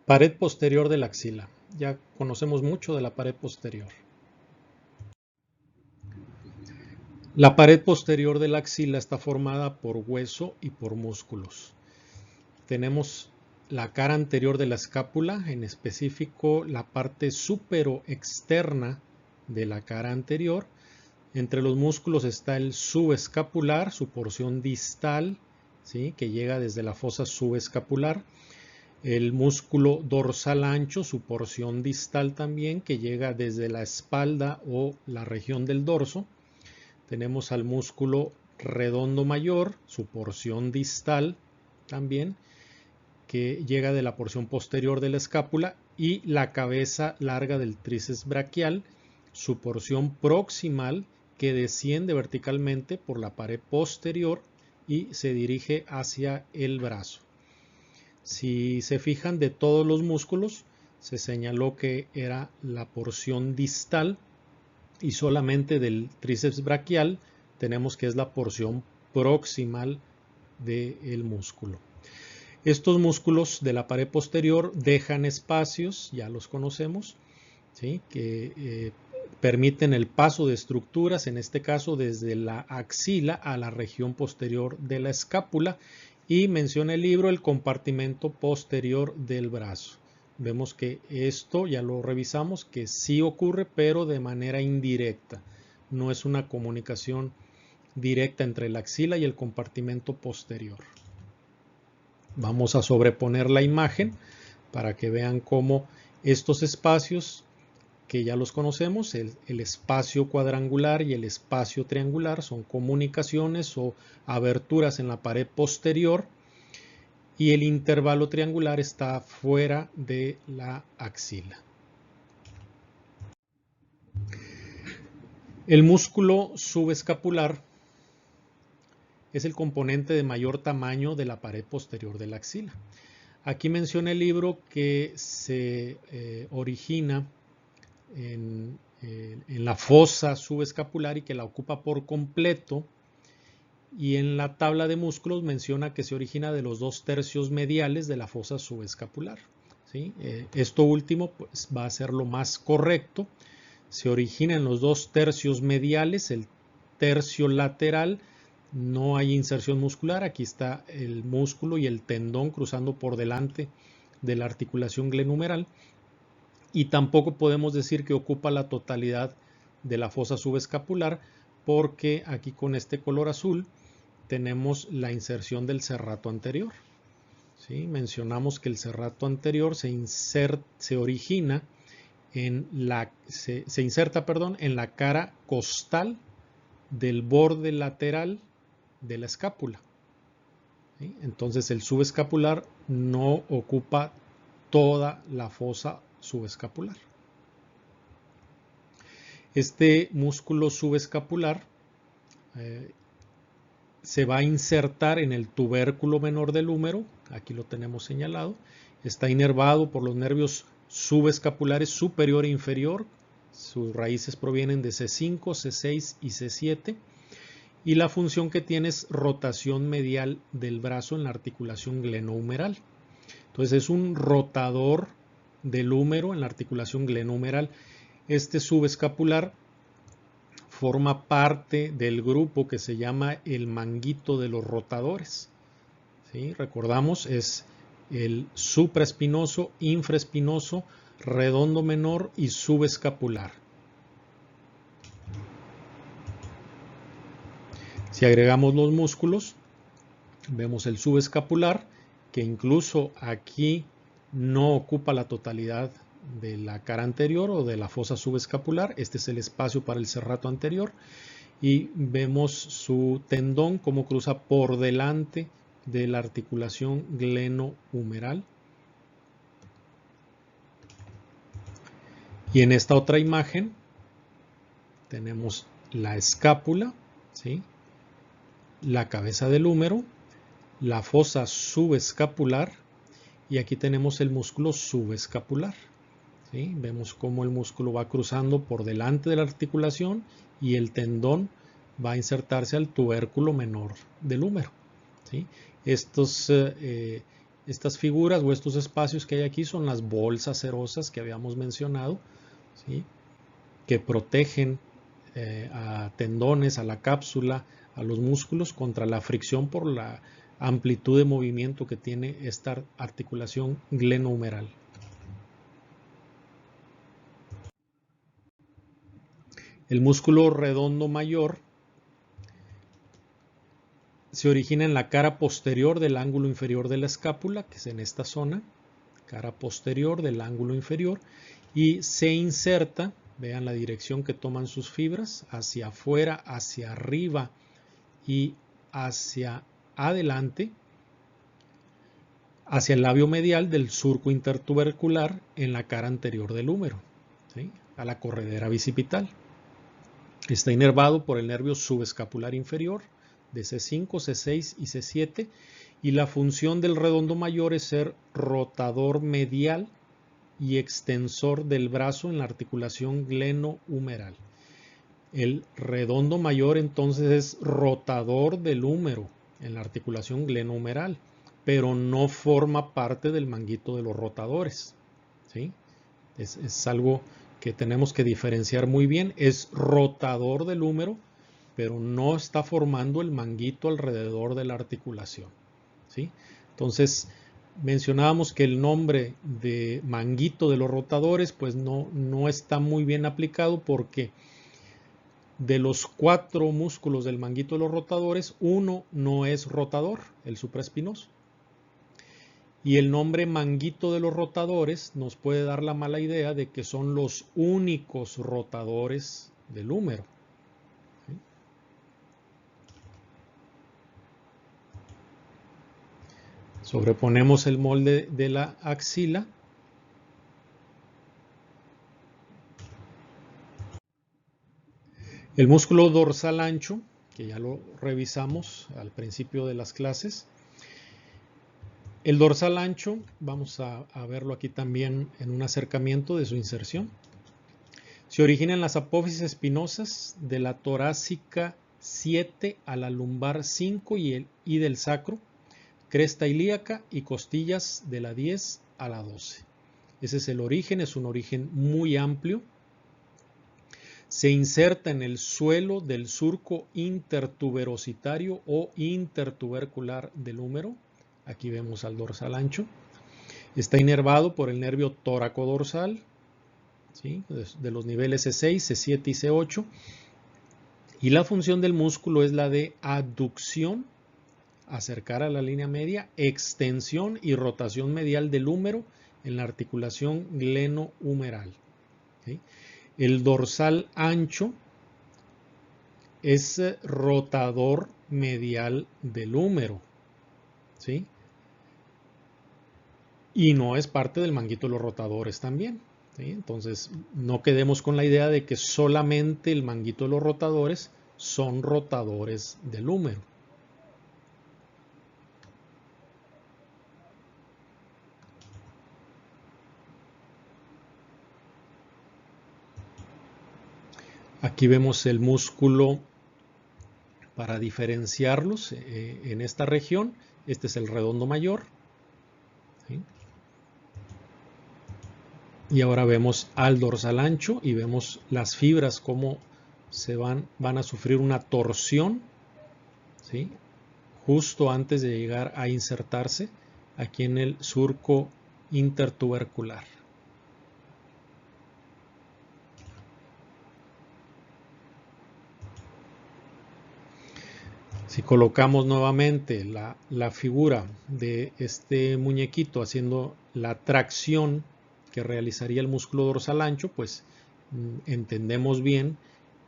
Pared posterior de la axila. Ya conocemos mucho de la pared posterior. La pared posterior de la axila está formada por hueso y por músculos. Tenemos la cara anterior de la escápula, en específico la parte superoexterna de la cara anterior. Entre los músculos está el subescapular, su porción distal, ¿sí?, que llega desde la fosa subescapular. El músculo dorsal ancho, su porción distal también, que llega desde la espalda o la región del dorso. Tenemos al músculo redondo mayor, su porción distal también, que llega de la porción posterior de la escápula, y la cabeza larga del tríceps braquial, su porción proximal, que desciende verticalmente por la pared posterior y se dirige hacia el brazo. Si se fijan, de todos los músculos se señaló que era la porción distal, y solamente del tríceps braquial tenemos que es la porción proximal del músculo. Estos músculos de la pared posterior dejan espacios, ya los conocemos, ¿sí?, que permiten el paso de estructuras, en este caso desde la axila a la región posterior de la escápula, y menciona el libro el compartimento posterior del brazo. Vemos que esto ya lo revisamos, que sí ocurre, pero de manera indirecta. No es una comunicación directa entre la axila y el compartimento posterior. Vamos a sobreponer la imagen para que vean cómo estos espacios, que ya los conocemos, el espacio cuadrangular y el espacio triangular, son comunicaciones o aberturas en la pared posterior, y el intervalo triangular está fuera de la axila. El músculo subescapular es el componente de mayor tamaño de la pared posterior de la axila. Aquí menciona el libro que se origina en la fosa subescapular y que la ocupa por completo, y en la tabla de músculos menciona que se origina de los 2/3 mediales de la fosa subescapular, ¿sí? Esto último pues va a ser lo más correcto. Se origina en los 2/3 mediales, el tercio lateral no hay inserción muscular. Aquí está el músculo y el tendón cruzando por delante de la articulación glenohumeral, y tampoco podemos decir que ocupa la totalidad de la fosa subescapular, porque aquí con este color azul tenemos la inserción del serrato anterior, ¿sí? Mencionamos que el serrato anterior se inserta en la cara costal del borde lateral de la escápula, ¿sí? Entonces el subescapular no ocupa toda la fosa subescapular. Este músculo subescapular se va a insertar en el tubérculo menor del húmero, aquí lo tenemos señalado. Está inervado por los nervios subescapulares superior e inferior. Sus raíces provienen de C5, C6 y C7. Y la función que tiene es rotación medial del brazo en la articulación glenohumeral. Entonces es un rotador del húmero en la articulación glenohumeral. Este subescapular forma parte del grupo que se llama el manguito de los rotadores, ¿sí? Recordamos, es el supraespinoso, infraespinoso, redondo menor y subescapular. Si agregamos los músculos, vemos el subescapular, que incluso aquí no ocupa la totalidad de la cara anterior o de la fosa subescapular. Este es el espacio para el serrato anterior, y vemos su tendón como cruza por delante de la articulación glenohumeral. Y en esta otra imagen tenemos la escápula, ¿sí?, la cabeza del húmero, la fosa subescapular, y aquí tenemos el músculo subescapular, ¿sí? Vemos cómo el músculo va cruzando por delante de la articulación y el tendón va a insertarse al tubérculo menor del húmero, ¿sí? Estos Estas figuras o estos espacios que hay aquí son las bolsas serosas que habíamos mencionado, ¿sí? Que protegen a tendones, a la cápsula, a los músculos contra la fricción por la amplitud de movimiento que tiene esta articulación glenohumeral. El músculo redondo mayor se origina en la cara posterior del ángulo inferior de la escápula, que es en esta zona, cara posterior del ángulo inferior, y se inserta, vean la dirección que toman sus fibras, hacia afuera, hacia arriba y hacia adelante, hacia el labio medial del surco intertubercular en la cara anterior del húmero, ¿sí? A la corredera bicipital. Está inervado por el nervio subescapular inferior de C5, C6 y C7, y la función del redondo mayor es ser rotador medial y extensor del brazo en la articulación glenohumeral. El redondo mayor entonces es rotador del húmero en la articulación glenohumeral, pero no forma parte del manguito de los rotadores, ¿sí? Es algo que tenemos que diferenciar muy bien. Es rotador del húmero, pero no está formando el manguito alrededor de la articulación, ¿sí? Entonces, mencionábamos que el nombre de manguito de los rotadores pues no está muy bien aplicado, porque de los 4 músculos del manguito de los rotadores, uno no es rotador, el supraespinoso. Y el nombre manguito de los rotadores nos puede dar la mala idea de que son los únicos rotadores del húmero, ¿sí? Sobreponemos el molde de la axila. El músculo dorsal ancho, que ya lo revisamos al principio de las clases. El dorsal ancho, vamos a verlo aquí también en un acercamiento de su inserción. Se origina en las apófisis espinosas de la torácica 7 a la lumbar 5 y del sacro, cresta ilíaca y costillas de la 10 a la 12. Ese es el origen, es un origen muy amplio. Se inserta en el suelo del surco intertuberositario o intertubercular del húmero. Aquí vemos al dorsal ancho. Está inervado por el nervio tóraco-dorsal, ¿sí? De los niveles C6, C7 y C8. Y la función del músculo es la de aducción, acercar a la línea media, extensión y rotación medial del húmero en la articulación glenohumeral, ¿sí? El dorsal ancho es rotador medial del húmero, ¿sí? Y no es parte del manguito de los rotadores también, ¿sí? Entonces, no quedemos con la idea de que solamente el manguito de los rotadores son rotadores del húmero. Aquí vemos el músculo para diferenciarlos en esta región. Este es el redondo mayor, ¿sí? Y ahora vemos al dorsal ancho y vemos las fibras cómo se van a sufrir una torsión, ¿sí? Justo antes de llegar a insertarse aquí en el surco intertubercular. Si colocamos nuevamente la figura de este muñequito haciendo la tracción que realizaría el músculo dorsal ancho, pues entendemos bien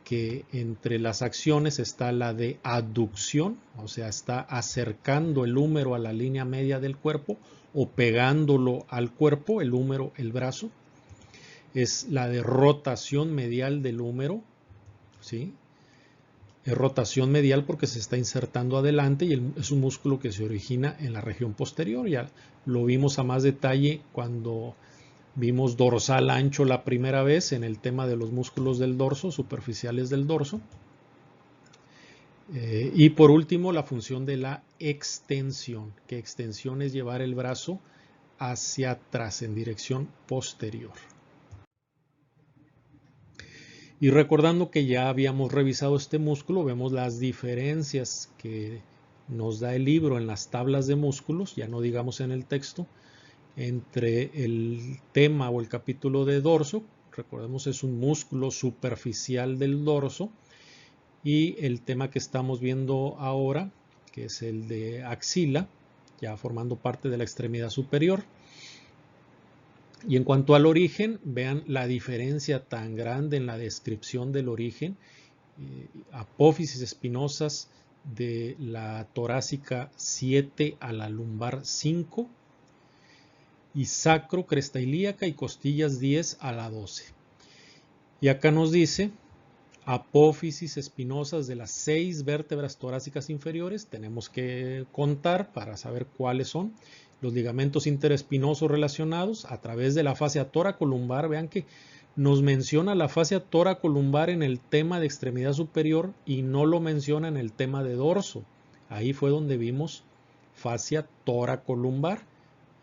que entre las acciones está la de aducción, o sea, está acercando el húmero a la línea media del cuerpo o pegándolo al cuerpo, el húmero, el brazo. Es la de rotación medial del húmero, ¿sí? Es rotación medial porque se está insertando adelante y es un músculo que se origina en la región posterior. Ya lo vimos a más detalle cuando vimos dorsal ancho la primera vez en el tema de los músculos del dorso, superficiales del dorso. Y por último, la función de la extensión, que extensión es llevar el brazo hacia atrás en dirección posterior. Y recordando que ya habíamos revisado este músculo, vemos las diferencias que nos da el libro en las tablas de músculos, ya no digamos en el texto, entre el tema o el capítulo de dorso, recordemos es un músculo superficial del dorso, y el tema que estamos viendo ahora, que es el de axila, ya formando parte de la extremidad superior. Y en cuanto al origen, vean la diferencia tan grande en la descripción del origen. Apófisis espinosas de la torácica 7 a la lumbar 5 y sacro, cresta ilíaca y costillas 10 a la 12. Y acá nos dice apófisis espinosas de las 6 vértebras torácicas inferiores. Tenemos que contar para saber cuáles son los ligamentos interespinosos relacionados a través de la fascia toracolumbar. Vean que nos menciona la fascia toracolumbar en el tema de extremidad superior y no lo menciona en el tema de dorso. Ahí fue donde vimos fascia toracolumbar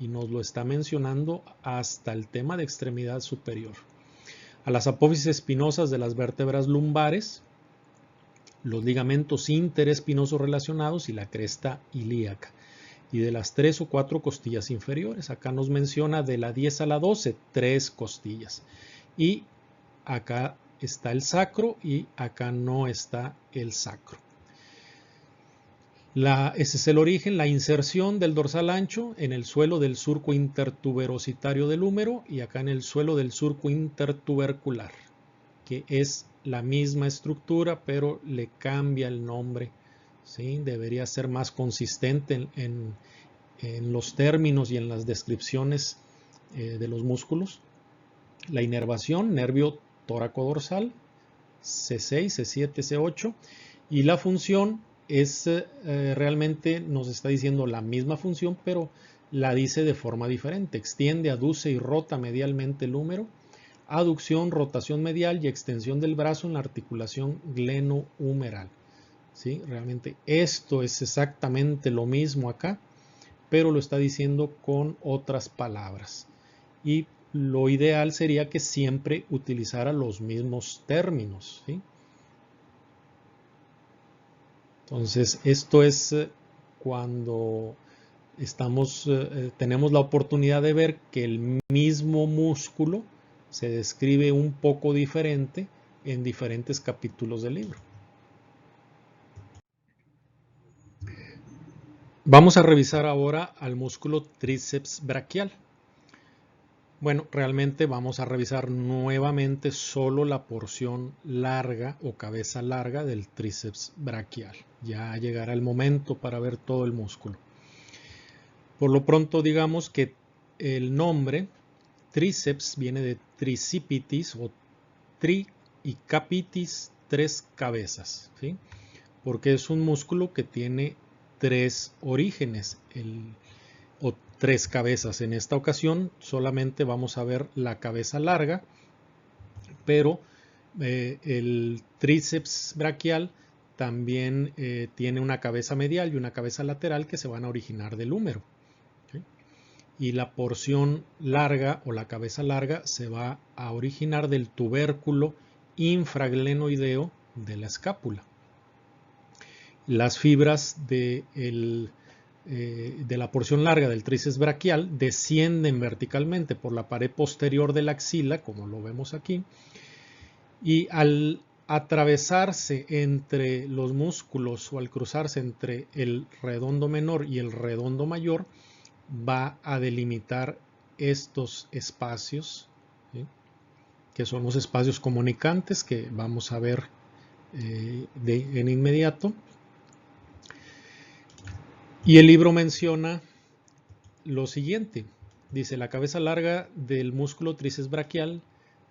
y nos lo está mencionando hasta el tema de extremidad superior. A las apófisis espinosas de las vértebras lumbares, los ligamentos interespinosos relacionados y la cresta ilíaca. Y de las 3 o 4 costillas inferiores, acá nos menciona de la 10 a la 12, 3 costillas. Y acá está el sacro y acá no está el sacro. Ese es el origen, la inserción del dorsal ancho en el suelo del surco intertuberositario del húmero y acá en el suelo del surco intertubercular, que es la misma estructura pero le cambia el nombre, ¿sí? Debería ser más consistente en los términos y en las descripciones de los músculos. La inervación, nervio tóraco-dorsal, C6, C7, C8, y la función es realmente nos está diciendo la misma función, pero la dice de forma diferente. Extiende, aduce y rota medialmente el húmero. Aducción, rotación medial y extensión del brazo en la articulación glenohumeral. ¿Sí? Realmente esto es exactamente lo mismo acá, pero lo está diciendo con otras palabras. Y lo ideal sería que siempre utilizara los mismos términos, ¿sí? Entonces, esto es cuando tenemos la oportunidad de ver que el mismo músculo se describe un poco diferente en diferentes capítulos del libro. Vamos a revisar ahora al músculo tríceps braquial. Bueno, realmente vamos a revisar nuevamente solo la porción larga o cabeza larga del tríceps braquial. Ya llegará el momento para ver todo el músculo. Por lo pronto digamos que el nombre tríceps viene de tricipitis o tri y capitis, 3 cabezas, ¿sí? Porque es un músculo que tiene 3 orígenes o 3 cabezas. En esta ocasión solamente vamos a ver la cabeza larga, pero el tríceps braquial también tiene una cabeza medial y una cabeza lateral que se van a originar del húmero. ¿Sí? Y la porción larga o la cabeza larga se va a originar del tubérculo infraglenoideo de la escápula. Las fibras de la porción larga del tríceps braquial descienden verticalmente por la pared posterior de la axila, como lo vemos aquí, y al atravesarse entre los músculos o al cruzarse entre el redondo menor y el redondo mayor, va a delimitar estos espacios, ¿sí? Que son los espacios comunicantes que vamos a ver en inmediato. Y el libro menciona lo siguiente. Dice, la cabeza larga del músculo tríceps braquial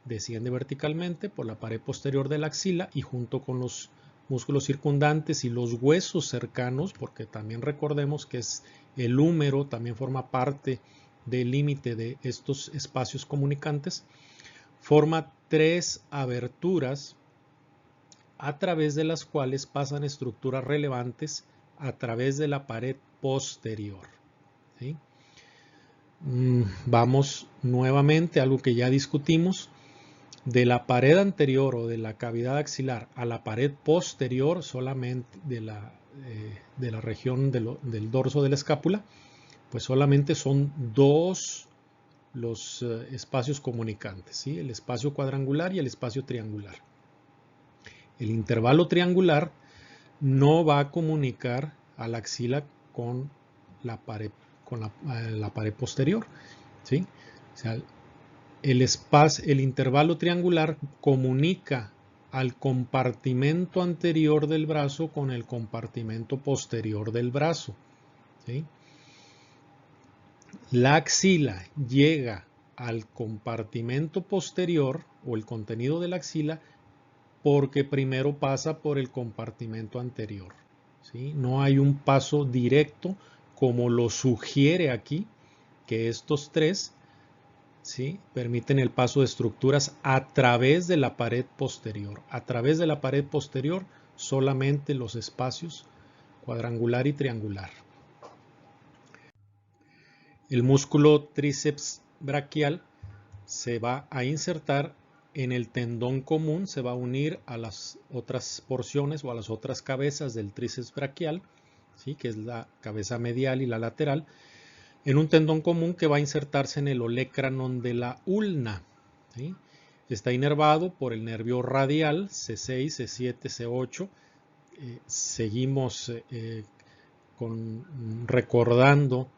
desciende verticalmente por la pared posterior de la axila y junto con los músculos circundantes y los huesos cercanos, porque también recordemos que es el húmero, también forma parte del límite de estos espacios comunicantes, forma 3 aberturas a través de las cuales pasan estructuras relevantes a través de la pared posterior. ¿Sí? Vamos nuevamente a algo que ya discutimos. De la pared anterior o de la cavidad axilar a la pared posterior, solamente de la región del dorso de la escápula, pues solamente son dos los espacios comunicantes, ¿sí? El espacio cuadrangular y el espacio triangular. El intervalo triangular no va a comunicar a la axila con la pared posterior, ¿sí? O sea, el intervalo triangular comunica al compartimento anterior del brazo con el compartimento posterior del brazo, ¿sí? La axila llega al compartimento posterior o el contenido de la axila porque primero pasa por el compartimento anterior, ¿sí? No hay un paso directo como lo sugiere aquí, que estos tres, ¿sí?, permiten el paso de estructuras a través de la pared posterior. A través de la pared posterior solamente los espacios cuadrangular y triangular. El músculo tríceps braquial se va a insertar en el tendón común, se va a unir a las otras porciones o a las otras cabezas del tríceps braquial, ¿sí?, que es la cabeza medial y la lateral, en un tendón común que va a insertarse en el olecranon de la ulna, ¿sí? Está inervado por el nervio radial C6, C7, C8. Seguimos recordando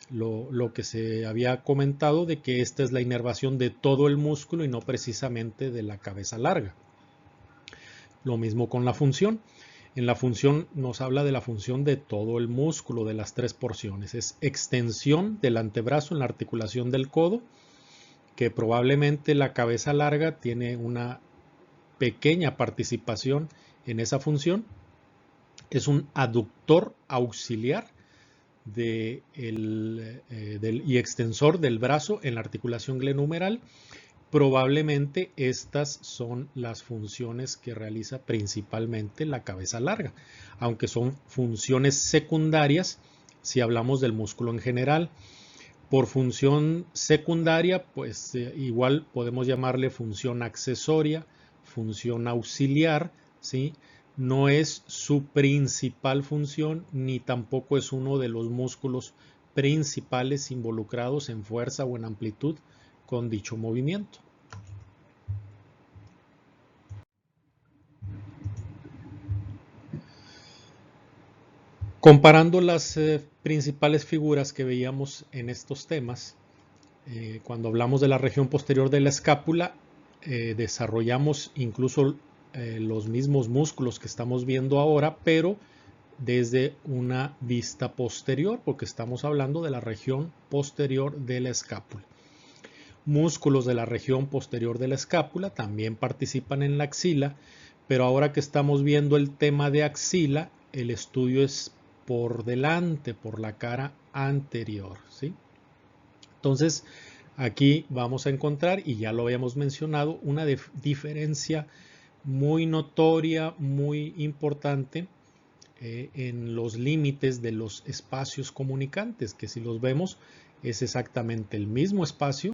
lo que se había comentado de que esta es la inervación de todo el músculo y no precisamente de la cabeza larga. Lo mismo con la función. En la función nos habla de la función de todo el músculo, de las tres porciones. Es extensión del antebrazo en la articulación del codo, que probablemente la cabeza larga tiene una pequeña participación en esa función. Es un aductor auxiliar y extensor del brazo en la articulación glenohumeral. Probablemente estas son las funciones que realiza principalmente la cabeza larga, aunque son funciones secundarias si hablamos del músculo en general. Por función secundaria, pues igual podemos llamarle función accesoria, función auxiliar, ¿sí? No es su principal función ni tampoco es uno de los músculos principales involucrados en fuerza o en amplitud con dicho movimiento. Comparando las principales figuras que veíamos en estos temas, cuando hablamos de la región posterior de la escápula, desarrollamos incluso los mismos músculos que estamos viendo ahora, pero desde una vista posterior, porque estamos hablando de la región posterior de la escápula. Músculos de la región posterior de la escápula también participan en la axila, pero ahora que estamos viendo el tema de axila, el estudio es por delante, por la cara anterior, ¿sí? Entonces, aquí vamos a encontrar, y ya lo habíamos mencionado, una diferencia muy notoria, muy importante en los límites de los espacios comunicantes, que si los vemos es exactamente el mismo espacio.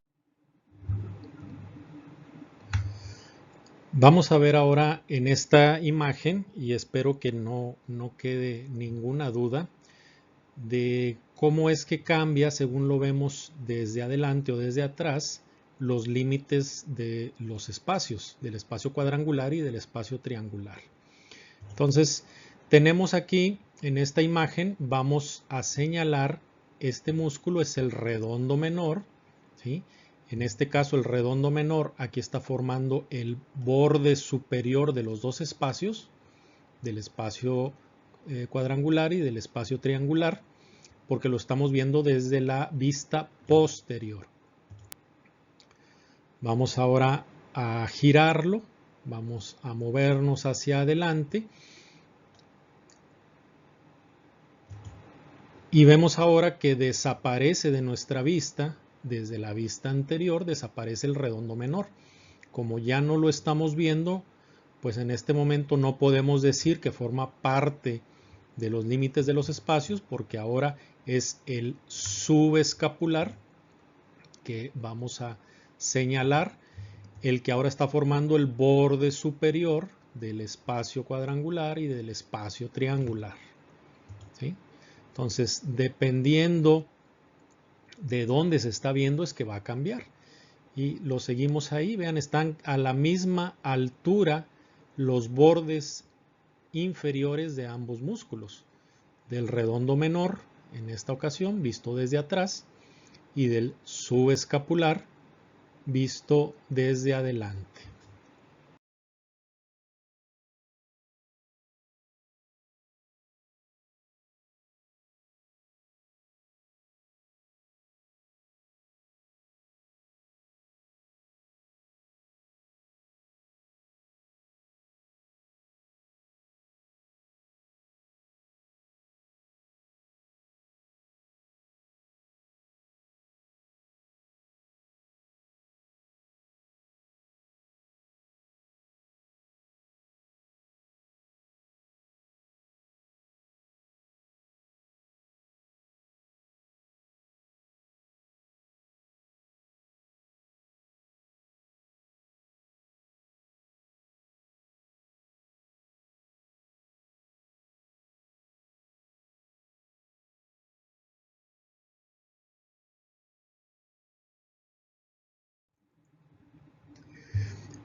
Vamos a ver ahora en esta imagen, y espero que no quede ninguna duda, de cómo es que cambia, según lo vemos desde adelante o desde atrás, los límites de los espacios, del espacio cuadrangular y del espacio triangular. Entonces, tenemos aquí, en esta imagen, vamos a señalar este músculo, es el redondo menor, ¿sí? En este caso, el redondo menor aquí está formando el borde superior de los dos espacios, del espacio cuadrangular y del espacio triangular, porque lo estamos viendo desde la vista posterior. Vamos ahora a girarlo, vamos a movernos hacia adelante y vemos ahora que desaparece de nuestra vista, desde la vista anterior desaparece el redondo menor. Como ya no lo estamos viendo pues en este momento no podemos decir que forma parte de los límites de los espacios, porque ahora es el subescapular que vamos a señalar, el que ahora está formando el borde superior del espacio cuadrangular y del espacio triangular, ¿sí? Entonces, dependiendo de dónde se está viendo, es que va a cambiar. Y lo seguimos ahí, vean, están a la misma altura los bordes inferiores de ambos músculos, del redondo menor, en esta ocasión, visto desde atrás, y del subescapular, visto desde adelante.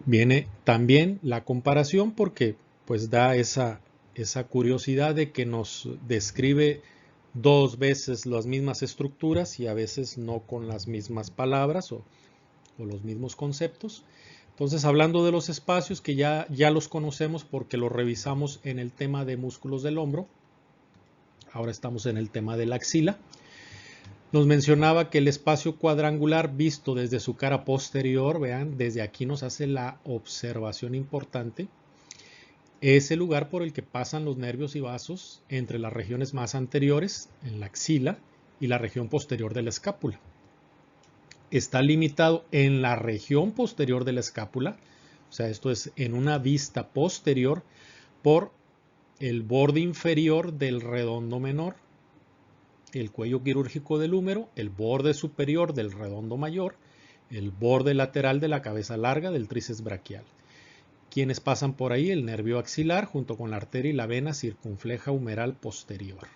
Viene también la comparación porque pues da esa curiosidad de que nos describe dos veces las mismas estructuras y a veces no con las mismas palabras o los mismos conceptos. Entonces, hablando de los espacios que ya los conocemos porque los revisamos en el tema de músculos del hombro, ahora estamos en el tema de la axila. Nos mencionaba que el espacio cuadrangular visto desde su cara posterior, vean, desde aquí nos hace la observación importante, es el lugar por el que pasan los nervios y vasos entre las regiones más anteriores, en la axila, y la región posterior de la escápula. Está limitado en la región posterior de la escápula, o sea, esto es en una vista posterior, por el borde inferior del redondo menor, el cuello quirúrgico del húmero, el borde superior del redondo mayor, el borde lateral de la cabeza larga del tríceps braquial. Quienes pasan por ahí, el nervio axilar junto con la arteria y la vena circunfleja humeral posterior.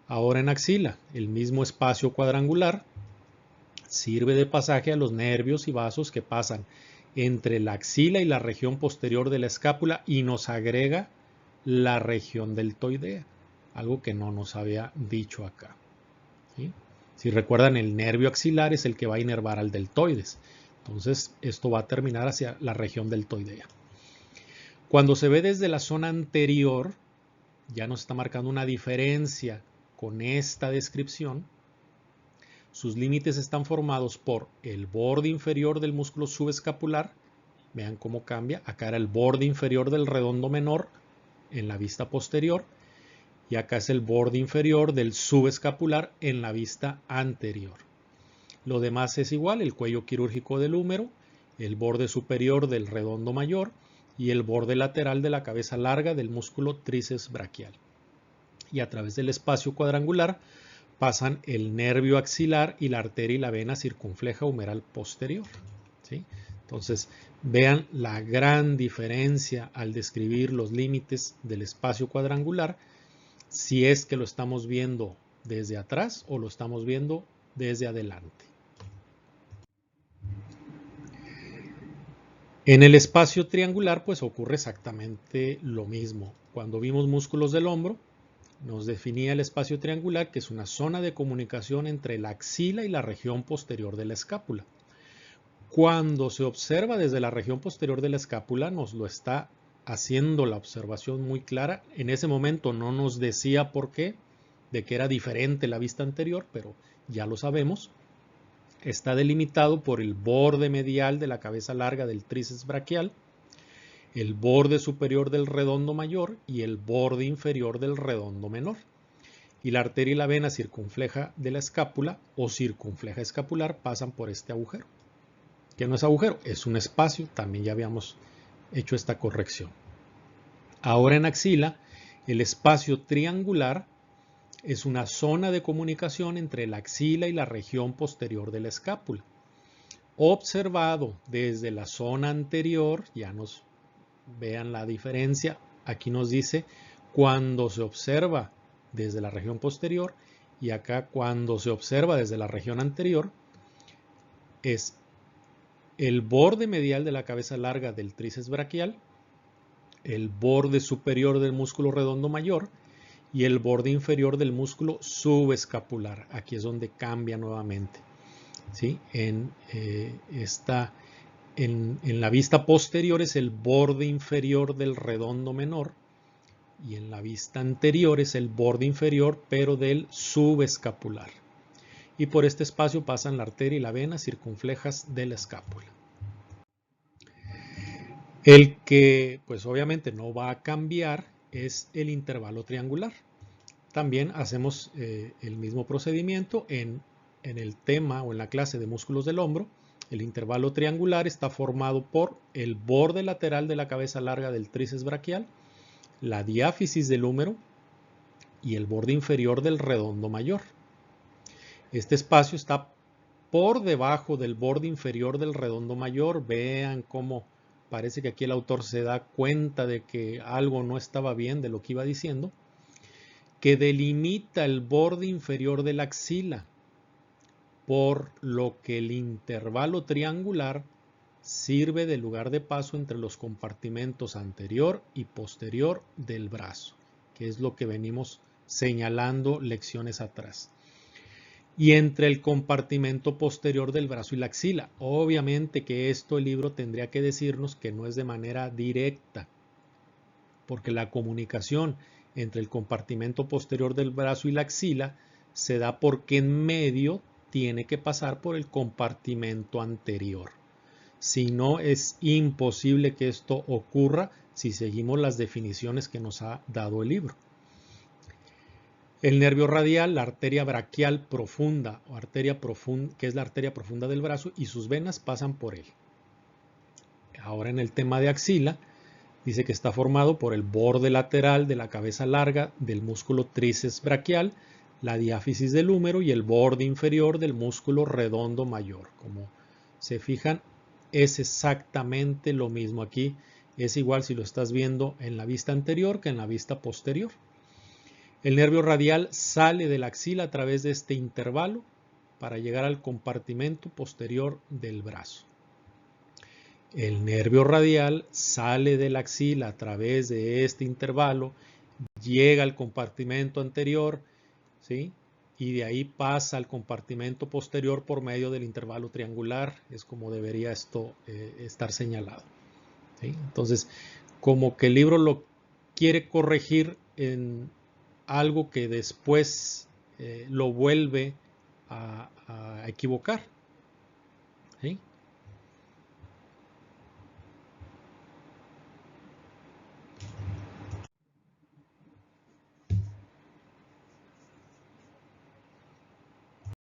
Ahora en axila, el mismo espacio cuadrangular sirve de pasaje a los nervios y vasos que pasan entre la axila y la región posterior de la escápula y nos agrega la región deltoidea, algo que no nos había dicho acá, ¿sí? Si recuerdan, el nervio axilar es el que va a inervar al deltoides. Entonces, esto va a terminar hacia la región deltoidea. Cuando se ve desde la zona anterior, ya nos está marcando una diferencia con esta descripción. Sus límites están formados por el borde inferior del músculo subescapular. Vean cómo cambia. Acá era el borde inferior del redondo menor en la vista posterior. Y acá es el borde inferior del subescapular en la vista anterior. Lo demás es igual, el cuello quirúrgico del húmero, el borde superior del redondo mayor y el borde lateral de la cabeza larga del músculo tríceps braquial. Y a través del espacio cuadrangular pasan el nervio axilar y la arteria y la vena circunfleja humeral posterior, ¿sí? Entonces, vean la gran diferencia al describir los límites del espacio cuadrangular, si es que lo estamos viendo desde atrás o lo estamos viendo desde adelante. En el espacio triangular, pues ocurre exactamente lo mismo. Cuando vimos músculos del hombro, nos definía el espacio triangular, que es una zona de comunicación entre la axila y la región posterior de la escápula. Cuando se observa desde la región posterior de la escápula, nos lo está haciendo la observación muy clara. En ese momento no nos decía por qué, de que era diferente la vista anterior, pero ya lo sabemos. Está delimitado por el borde medial de la cabeza larga del tríceps braquial, el borde superior del redondo mayor y el borde inferior del redondo menor. Y la arteria y la vena circunfleja de la escápula o circunfleja escapular pasan por este agujero. ¿Qué no es agujero? Es un espacio, también ya habíamos hecho esta corrección. Ahora en axila, el espacio triangular es una zona de comunicación entre la axila y la región posterior de la escápula. Observado desde la zona anterior, ya nos vean la diferencia, aquí nos dice cuando se observa desde la región posterior y acá cuando se observa desde la región anterior, es el borde medial de la cabeza larga del tríceps braquial, el borde superior del músculo redondo mayor y el borde inferior del músculo subescapular. Aquí es donde cambia nuevamente. ¿Sí? En la vista posterior es el borde inferior del redondo menor y en la vista anterior es el borde inferior pero del subescapular. Y por este espacio pasan la arteria y la vena circunflejas de la escápula. El que pues obviamente no va a cambiar es el intervalo triangular. También hacemos el mismo procedimiento en el tema o en la clase de músculos del hombro. El intervalo triangular está formado por el borde lateral de la cabeza larga del tríceps braquial, la diáfisis del húmero y el borde inferior del redondo mayor. Este espacio está por debajo del borde inferior del redondo mayor. Vean cómo parece que aquí el autor se da cuenta de que algo no estaba bien de lo que iba diciendo, que delimita el borde inferior de la axila, por lo que el intervalo triangular sirve de lugar de paso entre los compartimentos anterior y posterior del brazo, que es lo que venimos señalando lecciones atrás. Y entre el compartimento posterior del brazo y la axila. Obviamente que esto el libro tendría que decirnos que no es de manera directa, porque la comunicación entre el compartimento posterior del brazo y la axila se da porque en medio tiene que pasar por el compartimento anterior. Si no, es imposible que esto ocurra si seguimos las definiciones que nos ha dado el libro. El nervio radial, la arteria braquial profunda, o arteria profunda, que es la arteria profunda del brazo, y sus venas pasan por él. Ahora en el tema de axila, dice que está formado por el borde lateral de la cabeza larga del músculo tríceps braquial, la diáfisis del húmero y el borde inferior del músculo redondo mayor. Como se fijan, es exactamente lo mismo aquí. Es igual si lo estás viendo en la vista anterior que en la vista posterior. El nervio radial sale de la axila a través de este intervalo para llegar al compartimento posterior del brazo. El nervio radial sale de la axila a través de este intervalo, llega al compartimento anterior, ¿sí? Y de ahí pasa al compartimento posterior por medio del intervalo triangular. Es como debería esto estar señalado, ¿sí? Entonces, como que el libro lo quiere corregir en algo que después lo vuelve a equivocar, ¿sí?